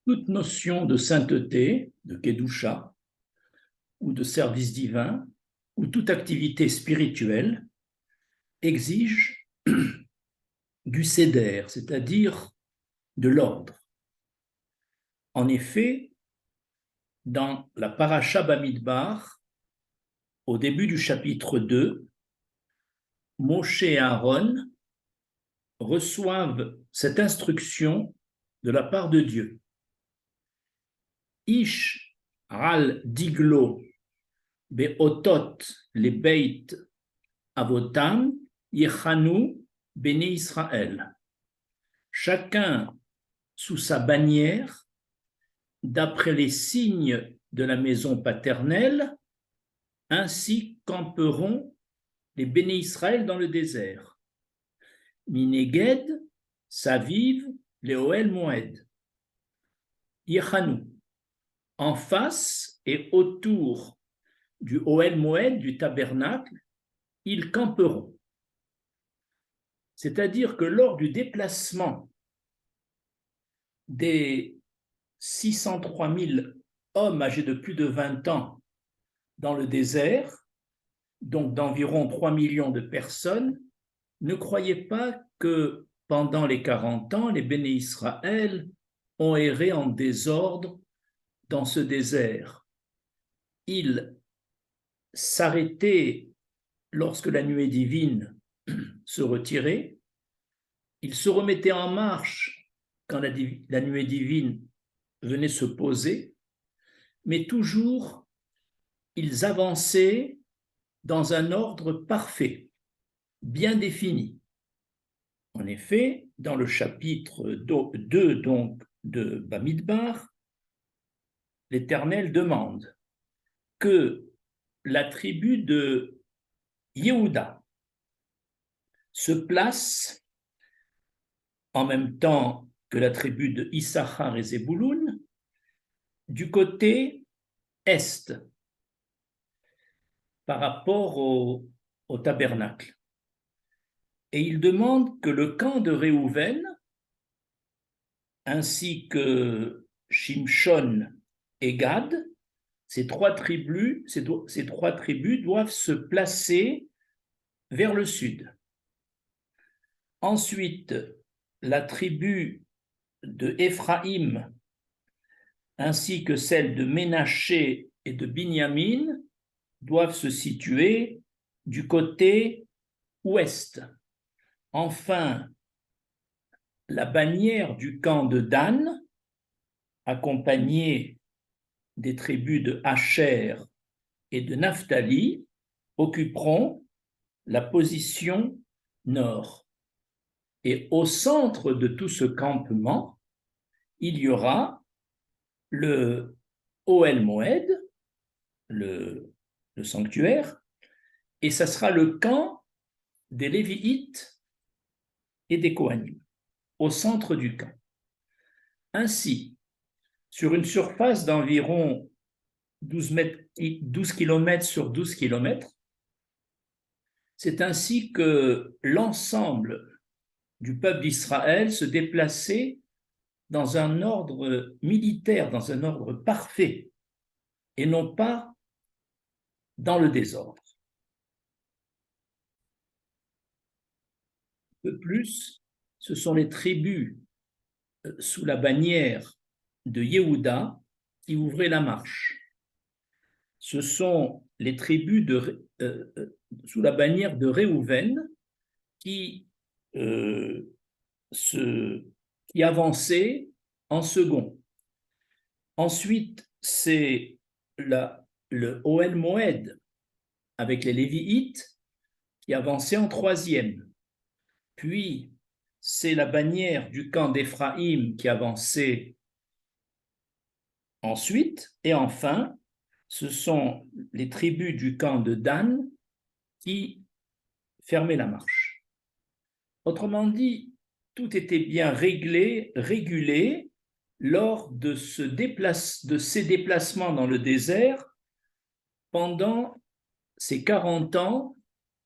Toute notion de sainteté, de Kedusha, ou de service divin, ou toute activité spirituelle exige du seder, c'est-à-dire de l'ordre. En effet, dans la Parasha Bamidbar, au début du chapitre 2, Moshe et Aaron reçoivent cette instruction de la part de Dieu. Ish al diglo beotot le beit avotam yechanu béné Israël. Chacun sous sa bannière, d'après les signes de la maison paternelle, ainsi camperont les béné Israël dans le désert. Mineged, Saviv, les Ohel Moed. Yechanu, en face et autour du Ohel Moed, du tabernacle, ils camperont. C'est-à-dire que lors du déplacement des 603 000 hommes âgés de plus de 20 ans dans le désert, donc d'environ 3 millions de personnes, ne croyez pas que pendant les 40 ans, les béné Israël ont erré en désordre dans ce désert. Ils s'arrêtaient lorsque la nuée divine se retirait, ils se remettaient en marche quand la nuée divine venait se poser, mais toujours ils avançaient dans un ordre parfait, bien défini. En effet, dans le chapitre 2 donc, de Bamidbar, l'Éternel demande que la tribu de Yehuda se place en même temps que la tribu de Issachar et Zébouloun du côté est par rapport au tabernacle. Et il demande que le camp de Réhouven ainsi que Shimshon et Gad, ces trois tribus doivent se placer vers le sud. Ensuite, la tribu de Éphraïm ainsi que celle de Ménaché et de Binyamin doivent se situer du côté ouest. Enfin, la bannière du camp de Dan, accompagnée des tribus de Asher et de Naphtali, occuperont la position nord. Et au centre de tout ce campement, il y aura le Ohel Moed, le sanctuaire, et ça sera le camp des Lévites et des Kohanim, au centre du camp. Ainsi, sur une surface d'environ 12 km sur 12 km, c'est ainsi que l'ensemble du peuple d'Israël se déplaçait dans un ordre militaire, dans un ordre parfait, et non pas dans le désordre. De plus, ce sont les tribus sous la bannière de Yehuda qui ouvraient la marche. Ce sont les tribus sous la bannière de Réhouven qui avançaient en second. Ensuite, c'est le Ohel Moed avec les Lévites qui avançaient en troisième. Puis, c'est la bannière du camp d'Éphraïm qui avançait ensuite. Et enfin, ce sont les tribus du camp de Dan qui fermaient la marche. Autrement dit, tout était bien régulé lors de ces déplacements dans le désert pendant ces 40 ans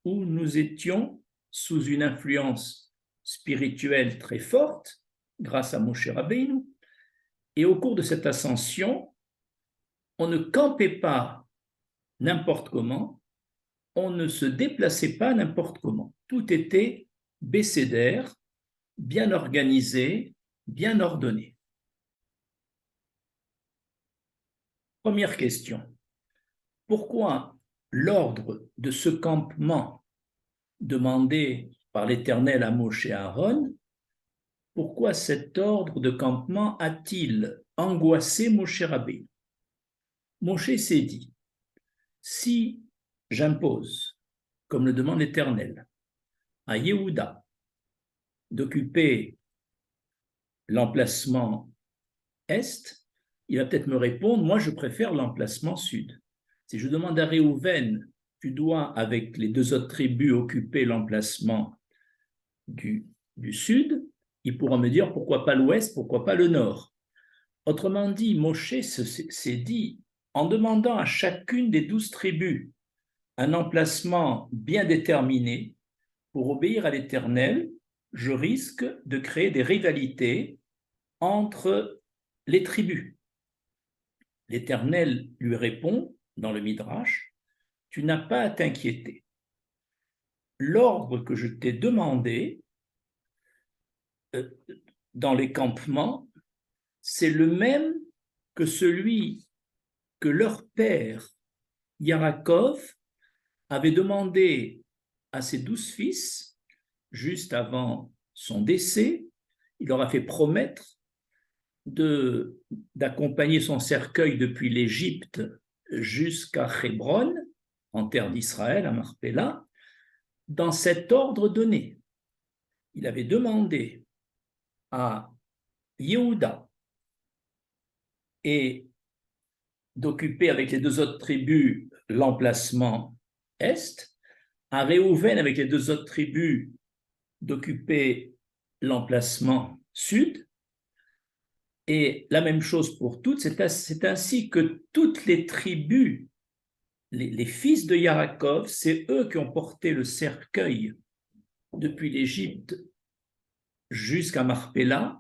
où nous étions sous une influence spirituelle très forte grâce à Moshe Rabbeinu Et au cours de cette ascension, on ne campait pas n'importe comment, on ne se déplaçait pas n'importe comment. Tout était bécédaire, bien organisé, bien ordonné. Première question. Pourquoi l'ordre de ce campement demandé par l'Éternel à Moshe et Aaron, pourquoi cet ordre de campement a-t-il angoissé Moshe Rabbeinu? Moshe s'est dit, si j'impose, comme le demande l'Éternel, à Yehuda d'occuper l'emplacement est, il va peut-être me répondre, moi je préfère l'emplacement sud. Si je demande à Réhouven, tu dois avec les deux autres tribus occuper l'emplacement du sud, il pourra me dire pourquoi pas l'ouest, pourquoi pas le nord. Autrement dit, Moshe s'est dit, en demandant à chacune des 12 tribus un emplacement bien déterminé pour obéir à l'Éternel, je risque de créer des rivalités entre les tribus. L'Éternel lui répond dans le Midrash, tu n'as pas à t'inquiéter. L'ordre que je t'ai demandé dans les campements, c'est le même que celui que leur père, Yarakov, avait demandé à ses 12 fils, juste avant son décès. Il leur a fait promettre d'accompagner son cercueil depuis l'Égypte jusqu'à Hébron, en terre d'Israël, à Marpella, dans cet ordre donné. Il avait demandé à Yehuda et d'occuper avec les deux autres tribus l'emplacement est, à Réhouven avec les deux autres tribus d'occuper l'emplacement sud, et la même chose pour toutes, c'est ainsi que toutes les tribus, les fils de Yarakov, c'est eux qui ont porté le cercueil depuis l'Égypte jusqu'à Marpella,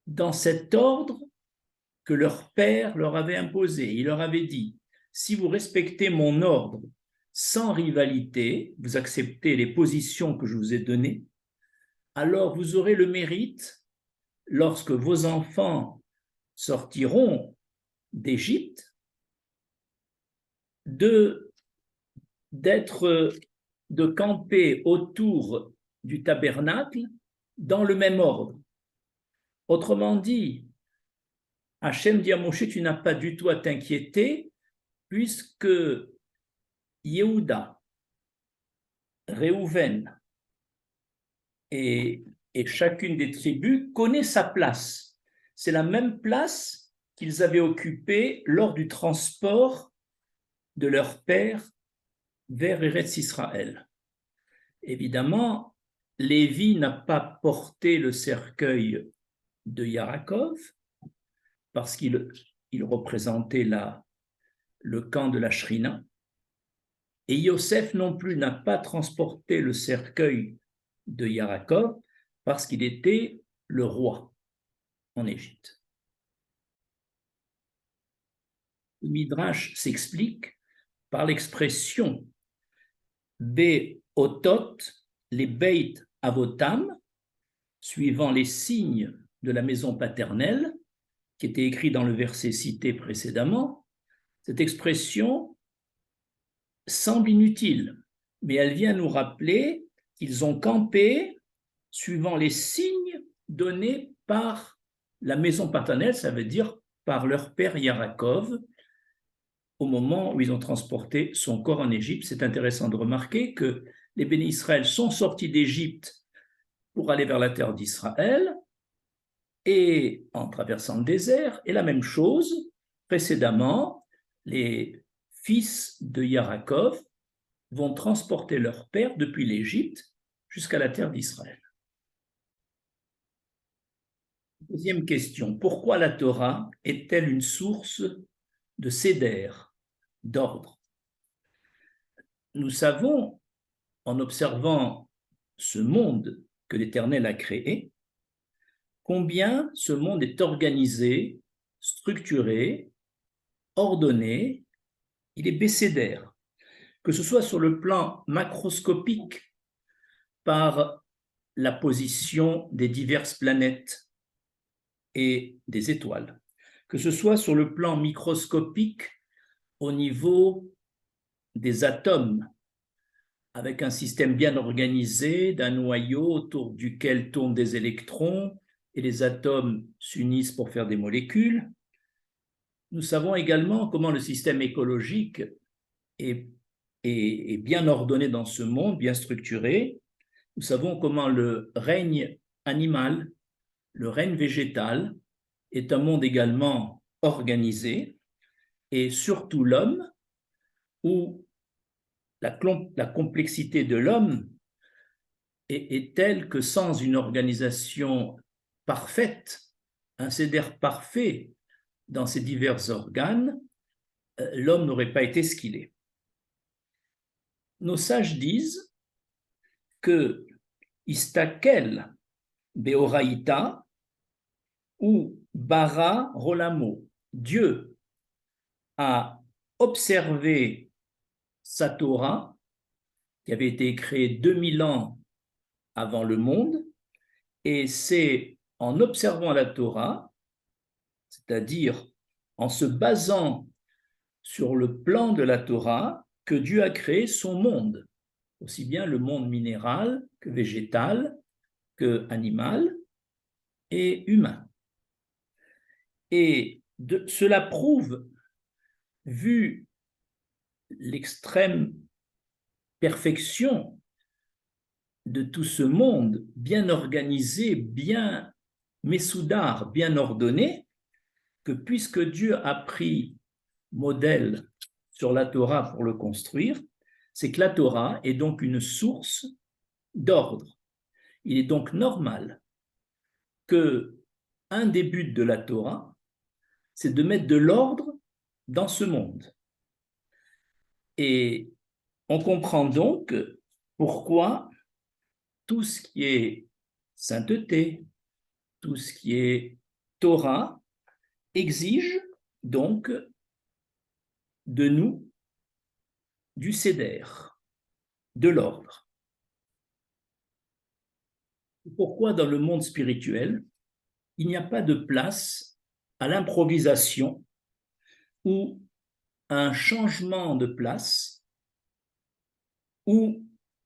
dans cet ordre que leur père leur avait imposé. Il leur avait dit, si vous respectez mon ordre sans rivalité, vous acceptez les positions que je vous ai données, alors vous aurez le mérite, lorsque vos enfants sortiront d'Égypte, de camper autour du tabernacle dans le même ordre. Autrement dit, Hachem dit à Moshe, tu n'as pas du tout à t'inquiéter, puisque Yehuda, Réhouven et chacune des tribus connaît sa place. C'est la même place qu'ils avaient occupée lors du transport de leur père vers Eretz Israël. Évidemment, Lévi n'a pas porté le cercueil de Yarakov parce qu'il représentait le camp de la Shrina. Et Yosef non plus n'a pas transporté le cercueil de Yarakov parce qu'il était le roi en Égypte. Le Midrash s'explique par l'expression Be'otot, les Beit Avotam, suivant les signes de la maison paternelle, qui était écrit dans le verset cité précédemment. Cette expression semble inutile, mais elle vient nous rappeler qu'ils ont campé suivant les signes donnés par la maison paternelle, ça veut dire par leur père Yarakov, au moment où ils ont transporté son corps en Égypte. C'est intéressant de remarquer que les bénis Israël sont sortis d'Égypte pour aller vers la terre d'Israël, et en traversant le désert, et la même chose, précédemment, les fils de Yarakov vont transporter leur père depuis l'Égypte jusqu'à la terre d'Israël. Deuxième question, pourquoi la Torah est-elle une source de séder, d'ordre? Nous savons, en observant ce monde que l'Éternel a créé, combien ce monde est organisé structuré, ordonné, il est bécédaire, que ce soit sur le plan macroscopique par la position des diverses planètes et des étoiles, que ce soit sur le plan microscopique au niveau des atomes, avec un système bien organisé d'un noyau autour duquel tournent des électrons et les atomes s'unissent pour faire des molécules. Nous savons également comment le système écologique est bien ordonné dans ce monde, bien structuré. Nous savons comment le règne animal, le règne végétal est un monde également organisé, et surtout l'homme, où la complexité de l'homme est telle que sans une organisation parfaite, un CEDER parfait dans ses divers organes, l'homme n'aurait pas été ce qu'il est. Nos sages disent que istakel beoraïta ou bara rolamo, Dieu a observé sa Torah, qui avait été créée 2000 ans avant le monde, et c'est en observant la Torah, c'est-à-dire en se basant sur le plan de la Torah, que Dieu a créé son monde, aussi bien le monde minéral que végétal, que animal et humain. Et cela prouve, vu l'extrême perfection de tout ce monde, bien organisé, bien messoudar, bien ordonné, que puisque Dieu a pris modèle sur la Torah pour le construire, c'est que la Torah est donc une source d'ordre. Il est donc normal que un des buts de la Torah, c'est de mettre de l'ordre dans ce monde. Et on comprend donc pourquoi tout ce qui est sainteté, tout ce qui est Torah, exige donc de nous du CEDER, de l'ordre. Pourquoi dans le monde spirituel, il n'y a pas de place à l'improvisation ou à un changement de place ou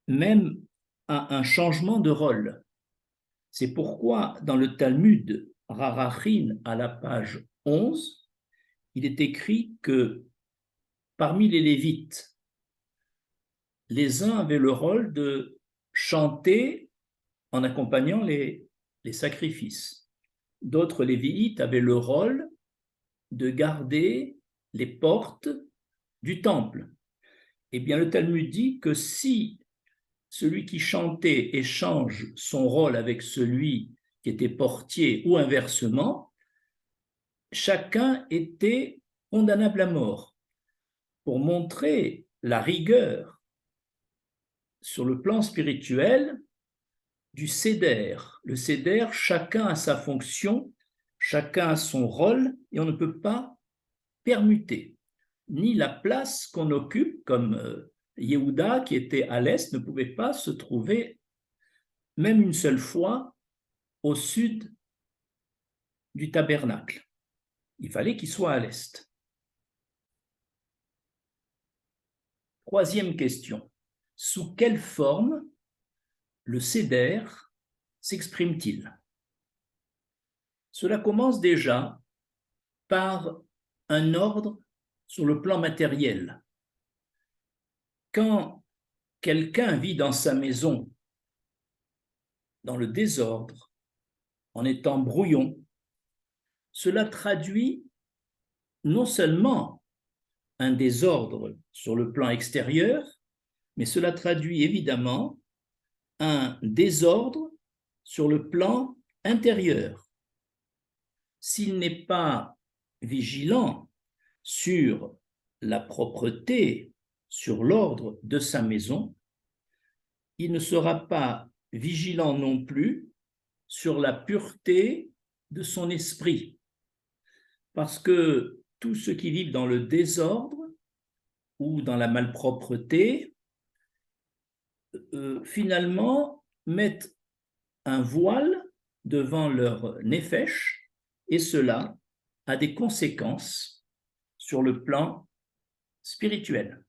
même à un changement de rôle. C'est pourquoi dans le Talmud Rarachin, à la page 11, il est écrit que parmi les Lévites, les uns avaient le rôle de chanter en accompagnant les sacrifices. D'autres Lévites avaient le rôle de garder les portes du temple. Eh bien, le Talmud dit que si celui qui chantait échange son rôle avec celui qui était portier ou inversement, chacun était condamnable à mort. Pour montrer la rigueur sur le plan spirituel du CEDER. Le CEDER, chacun a sa fonction, chacun a son rôle, et on ne peut pas permuter. Ni la place qu'on occupe, comme Yehuda, qui était à l'est, ne pouvait pas se trouver même une seule fois au sud du tabernacle. Il fallait qu'il soit à l'est. Troisième question. Sous quelle forme le CEDER s'exprime-t-il? Cela commence déjà par un ordre sur le plan matériel. Quand quelqu'un vit dans sa maison dans le désordre, en étant brouillon, cela traduit non seulement un désordre sur le plan extérieur, mais cela traduit évidemment un désordre sur le plan intérieur. S'il n'est pas vigilant sur la propreté, sur l'ordre de sa maison, il ne sera pas vigilant non plus sur la pureté de son esprit. parce que tous ceux qui vivent dans le désordre ou dans la malpropreté, finalement, mettent un voile devant leur nefesh, et cela a des conséquences sur le plan spirituel.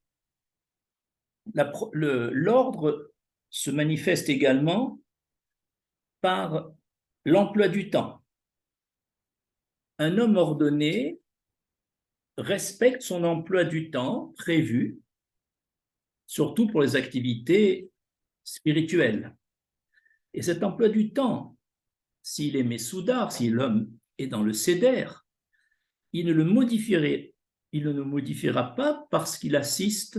L'ordre se manifeste également par l'emploi du temps. Un homme ordonné respecte son emploi du temps prévu, surtout pour les activités spirituelles. Et cet emploi du temps, s'il est messoudar, si l'homme est dans le seder, il ne le modifiera pas parce qu'il assiste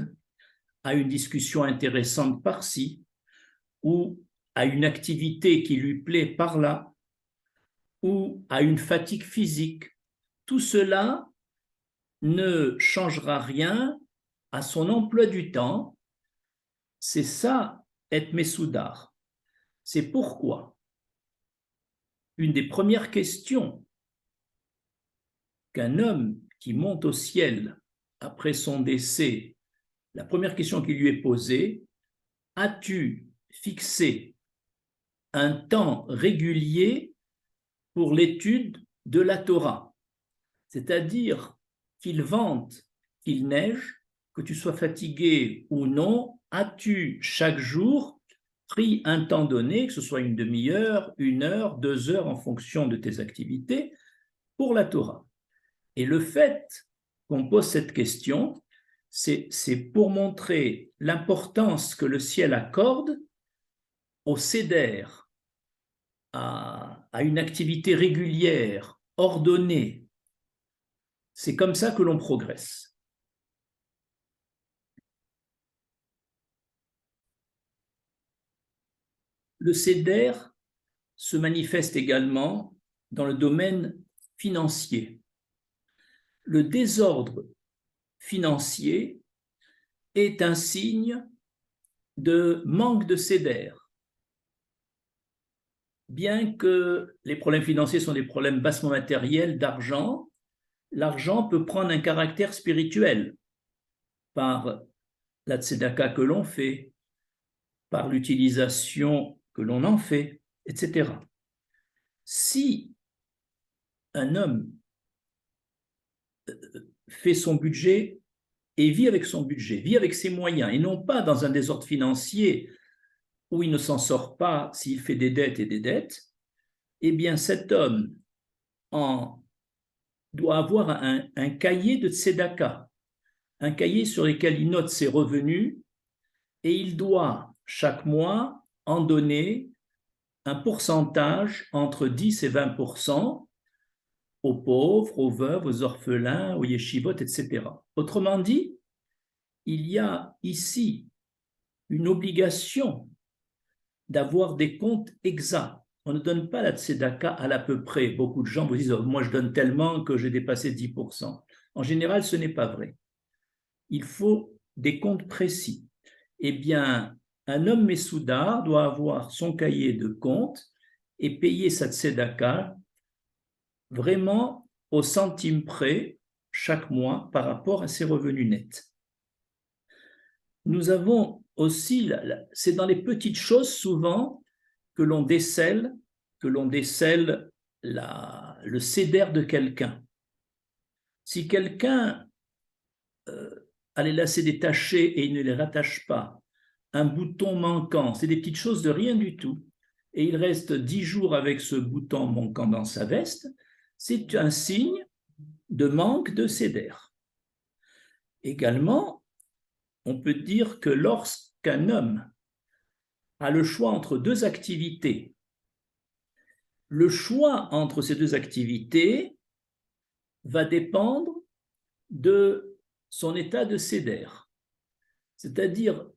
à une discussion intéressante par-ci ou à une activité qui lui plaît par-là ou à une fatigue physique. Tout cela ne changera rien à son emploi du temps. C'est ça, être messoudar. C'est pourquoi une des premières questions qu'un homme qui monte au ciel après son décès, la première question qui lui est posée, as-tu fixé un temps régulier pour l'étude de la Torah? C'est-à-dire qu'il vente, qu'il neige, que tu sois fatigué ou non, as-tu chaque jour pris un temps donné, que ce soit une demi-heure, 1 heure, 2 heures, en fonction de tes activités, pour la Torah? Et le fait qu'on pose cette question, c'est pour montrer l'importance que le ciel accorde au seder, à une activité régulière, ordonnée. C'est comme ça que l'on progresse. Le seder se manifeste également dans le domaine financier. Le désordre financier est un signe de manque de seder. Bien que les problèmes financiers sont des problèmes bassement matériels d'argent, l'argent peut prendre un caractère spirituel par la tzedaka que l'on fait, par l'utilisation que l'on en fait, etc. Si un homme fait son budget et vit avec son budget, vit avec ses moyens, et non pas dans un désordre financier où il ne s'en sort pas s'il fait des dettes et des dettes, eh bien cet homme doit avoir un cahier de tzedaka, un cahier sur lequel il note ses revenus, et il doit chaque mois en donner un pourcentage entre 10 et 20% aux pauvres, aux veuves, aux orphelins, aux yeshivot, etc. Autrement dit, il y a ici une obligation d'avoir des comptes exacts. On ne donne pas la tzedaka à l'à peu près. Beaucoup de gens vous disent, oh, moi je donne tellement que j'ai dépassé 10%. En général, ce n'est pas vrai. Il faut des comptes précis. Eh bien, un homme messoudar doit avoir son cahier de comptes et payer sa tzedaka vraiment au centime près chaque mois par rapport à ses revenus nets. Nous avons aussi, c'est dans les petites choses souvent que l'on décèle le seder de quelqu'un. Si quelqu'un a les lacets détachés et il ne les rattache pas, un bouton manquant, c'est des petites choses de rien du tout, et il reste 10 jours avec ce bouton manquant dans sa veste, c'est un signe de manque de seder. Également, on peut dire que lorsqu'un homme a le choix entre 2 activités, le choix entre ces 2 activités va dépendre de son état de seder. C'est-à-dire,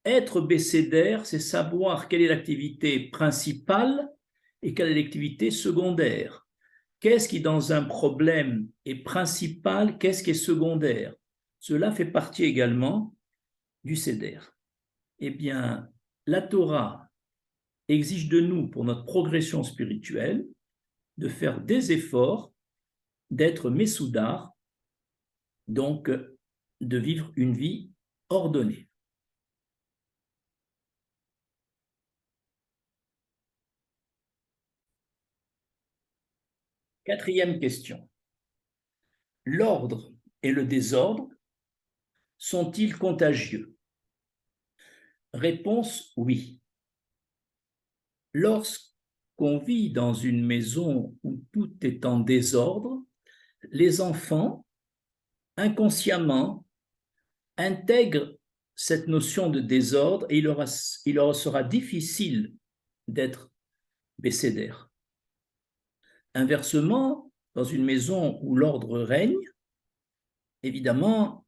être bécédaire, c'est savoir quelle est l'activité principale et quelle est l'activité secondaire. Qu'est-ce qui, dans un problème, est principal, qu'est-ce qui est secondaire? Cela fait partie également du seder. Eh bien, la Torah exige de nous, pour notre progression spirituelle, de faire des efforts d'être Messoudar, donc de vivre une vie ordonnée. Quatrième question. L'ordre et le désordre sont-ils contagieux? Réponse oui. Lorsqu'on vit dans une maison où tout est en désordre, les enfants, inconsciemment, intègrent cette notion de désordre et il leur sera difficile d'être bécédaire. Inversement, dans une maison où l'ordre règne, évidemment,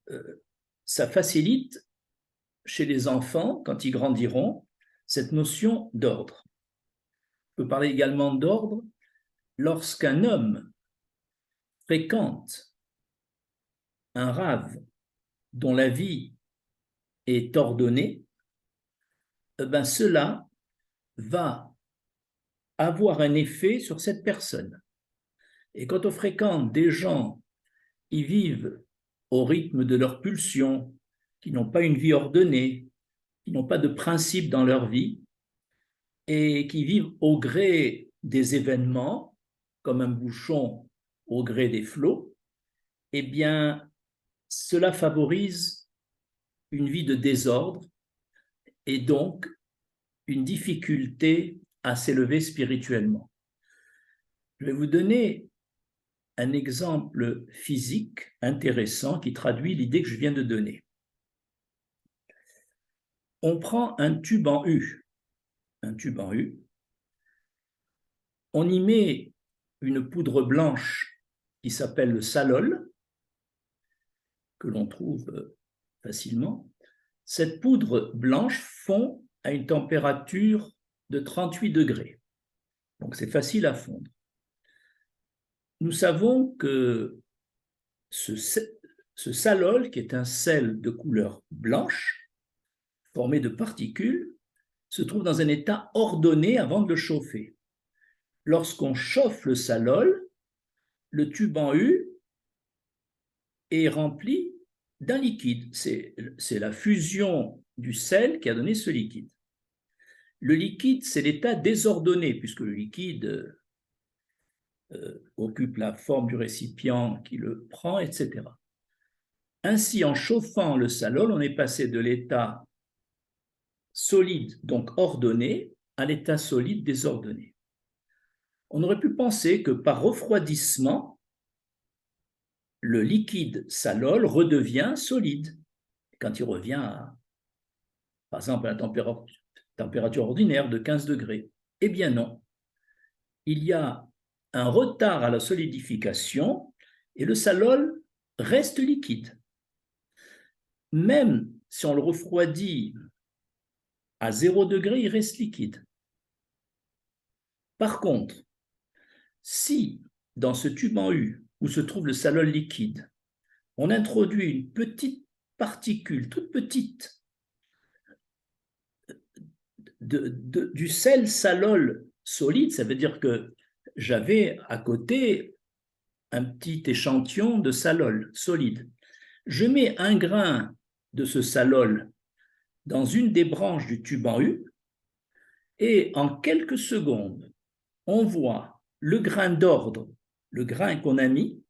ça facilite chez les enfants, quand ils grandiront, cette notion d'ordre. On peut parler également d'ordre lorsqu'un homme fréquente un rave dont la vie est ordonnée, ben cela va avoir un effet sur cette personne. Et quand on fréquente des gens qui vivent au rythme de leurs pulsions, qui n'ont pas une vie ordonnée, qui n'ont pas de principe dans leur vie, et qui vivent au gré des événements, comme un bouchon au gré des flots, eh bien, cela favorise une vie de désordre et donc une difficulté à s'élever spirituellement. Je vais vous donner un exemple physique intéressant qui traduit l'idée que je viens de donner. On prend un tube en U, on y met une poudre blanche qui s'appelle le salol, que l'on trouve facilement. Cette poudre blanche fond à une température de 38 degrés. Donc c'est facile à fondre. Nous savons que ce salol, qui est un sel de couleur blanche, formé de particules, se trouve dans un état ordonné avant de le chauffer. Lorsqu'on chauffe le salol, le tube en U est rempli d'un liquide. C'est la fusion du sel qui a donné ce liquide. Le liquide, c'est l'état désordonné, puisque le liquide occupe la forme du récipient qui le prend, etc. Ainsi, en chauffant le salol, on est passé de l'état solide, donc ordonné, à l'état solide désordonné. On aurait pu penser que par refroidissement, le liquide salol redevient solide quand il revient à, par exemple, à la température ordinaire de 15 degrés. Eh bien non. Il y a un retard à la solidification et le salol reste liquide. Même si on le refroidit à 0 degré, il reste liquide. Par contre, si dans ce tube en U où se trouve le salol liquide, on introduit une petite particule, toute petite, du sel salol solide, ça veut dire que j'avais à côté un petit échantillon de salol solide. Je mets un grain de ce salol dans une des branches du tube en U et en quelques secondes, on voit le grain d'ordre, le grain qu'on a mis,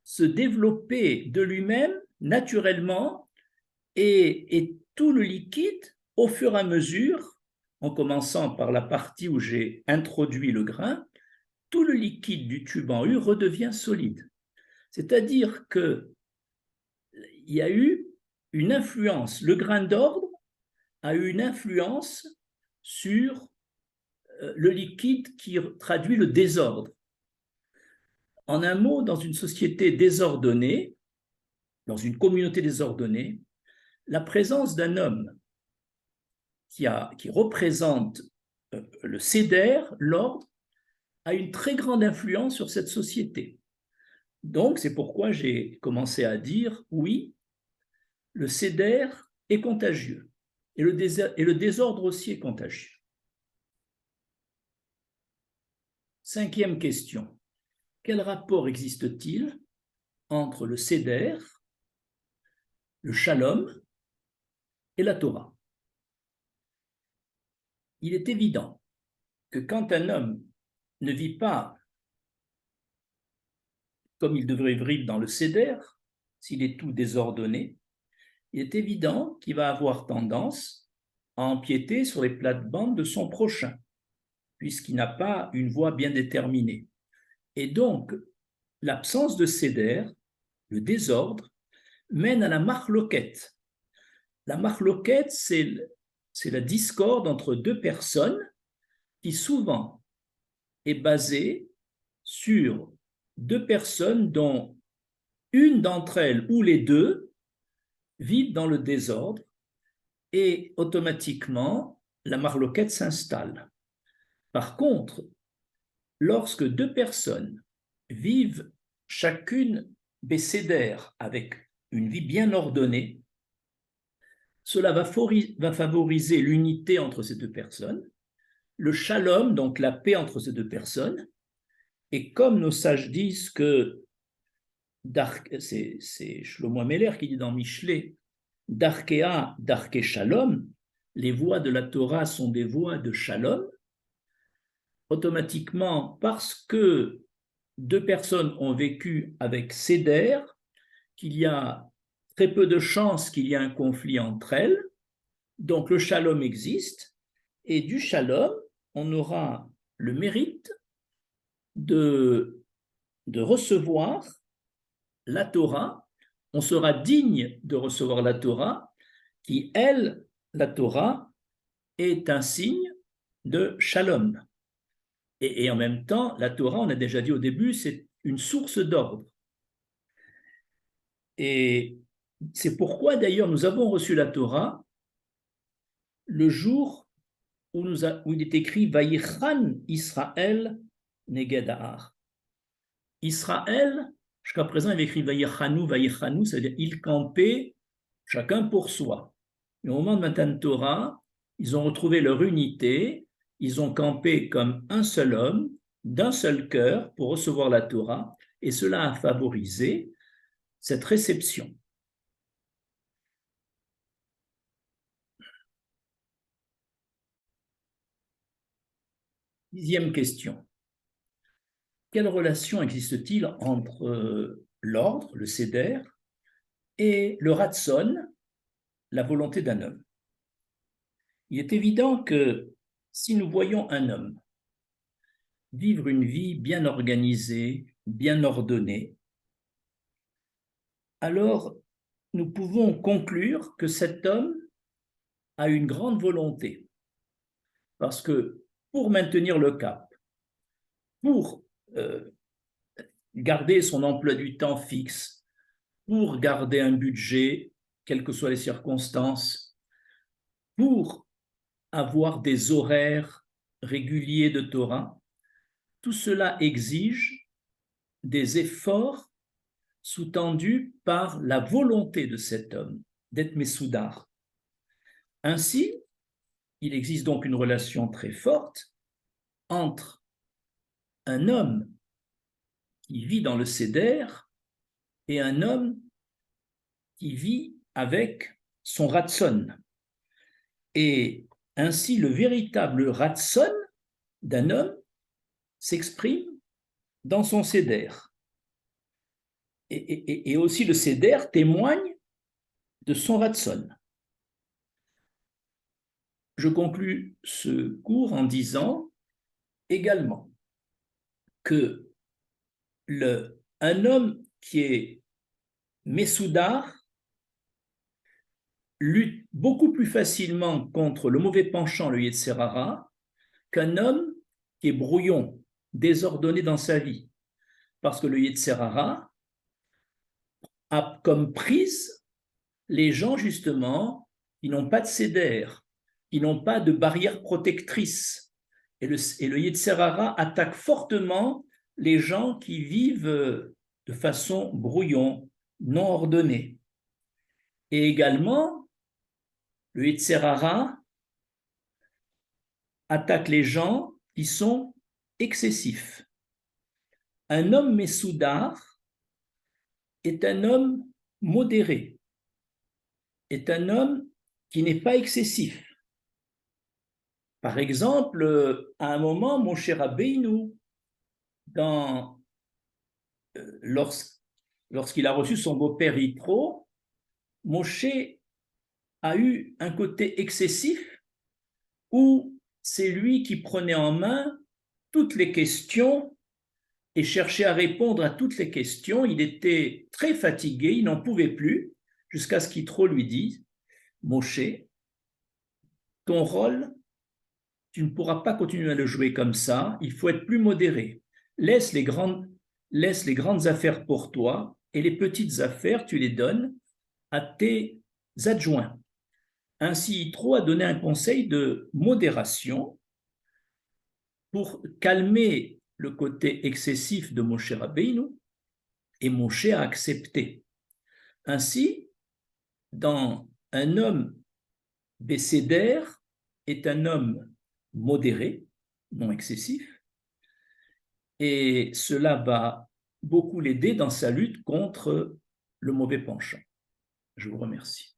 se développer de lui-même naturellement et tout le liquide, au fur et à mesure, en commençant par la partie où j'ai introduit le grain, tout le liquide du tube en U redevient solide. C'est-à-dire qu'il y a eu une influence, le grain d'ordre a eu une influence sur le liquide qui traduit le désordre. En un mot, dans une société désordonnée, dans une communauté désordonnée, la présence d'un homme qui représente le seder, l'ordre, a une très grande influence sur cette société. Donc, c'est pourquoi j'ai commencé à dire, oui, le seder est contagieux et le désordre aussi est contagieux. Cinquième question. quel rapport existe-t-il entre le Seder, le Shalom et la Torah? Il est évident que quand un homme ne vit pas comme il devrait vivre dans le Seder, s'il est tout désordonné, il est évident qu'il va avoir tendance à empiéter sur les plates-bandes de son prochain, puisqu'il n'a pas une voie bien déterminée. Et donc, l'absence de Seder, le désordre, mène à la marloquette. La marloquette, c'est la discorde entre deux personnes qui souvent est basée sur deux personnes dont une d'entre elles ou les deux vivent dans le désordre et automatiquement la marloquette s'installe. Par contre, lorsque deux personnes vivent chacune bécédère avec une vie bien ordonnée, cela va favoriser l'unité entre ces deux personnes, le shalom, donc la paix entre ces deux personnes, et comme nos sages disent que, c'est Shlomo Ameler qui dit dans Michelet, Darkea, Darke Shalom, les voies de la Torah sont des voies de shalom, automatiquement, parce que deux personnes ont vécu avec Seder, qu'il y a très peu de chances qu'il y ait un conflit entre elles, donc le shalom existe, et du shalom, on aura le mérite de recevoir la Torah, on sera digne de recevoir la Torah, qui, elle, la Torah, est un signe de shalom. Et en même temps, la Torah, on a déjà dit au début, c'est une source d'ordre. Et c'est pourquoi d'ailleurs nous avons reçu la Torah le jour où il est écrit Vayichan Israël Neged Ha'ar. Israël, jusqu'à présent, il est écrit Vayichanu, Vayichanu, c'est-à-dire ils campaient chacun pour soi. Mais au moment de Matan Torah, ils ont retrouvé leur unité, ils ont campé comme un seul homme, d'un seul cœur pour recevoir la Torah, et cela a favorisé cette réception. Dixième question. Quelle relation existe-t-il entre l'ordre, le Seder, et le Ratson, la volonté d'un homme? Il est évident que si nous voyons un homme vivre une vie bien organisée, bien ordonnée, alors nous pouvons conclure que cet homme a une grande volonté. Parce que pour maintenir le cap, pour garder son emploi du temps fixe, pour garder un budget, quelles que soient les circonstances, pour avoir des horaires réguliers de Torah, tout cela exige des efforts sous-tendus par la volonté de cet homme d'être Messoudar. Ainsi, il existe donc une relation très forte entre un homme qui vit dans le Seder et un homme qui vit avec son Ratson. Et ainsi, le véritable Ratson d'un homme s'exprime dans son Seder. Et aussi le Seder témoigne de son Ratson. Je conclus ce cours en disant également que un homme qui est Messoudar lutte beaucoup plus facilement contre le mauvais penchant, le Yetzer Hara, qu'un homme qui est brouillon, désordonné dans sa vie. Parce que le Yetzer Hara a comme prise les gens, justement, qui n'ont pas de Seder, qui n'ont pas de barrière protectrice. Et le Yetzer Hara attaque fortement les gens qui vivent de façon brouillon, non ordonnée. Et également, le Yetzer Hara attaque les gens qui sont excessifs. Un homme Messoudar est un homme modéré, est un homme qui n'est pas excessif. Par exemple, à un moment, Moshe Rabbeinu, lorsqu'il a reçu son beau-père Yitro, Moshe a eu un côté excessif où c'est lui qui prenait en main toutes les questions et cherchait à répondre à toutes les questions. Il était très fatigué, il n'en pouvait plus, jusqu'à ce qu'Yitro lui dise, Moshe, ton rôle, tu ne pourras pas continuer à le jouer comme ça, il faut être plus modéré. Laisse les grandes affaires pour toi et les petites affaires, tu les donnes à tes adjoints. Ainsi, Yitro a donné un conseil de modération pour calmer le côté excessif de Moshe Rabbeinu, et Moshe a accepté. Ainsi, dans un homme bécédaire est un homme modéré, non excessif, et cela va beaucoup l'aider dans sa lutte contre le mauvais penchant. Je vous remercie.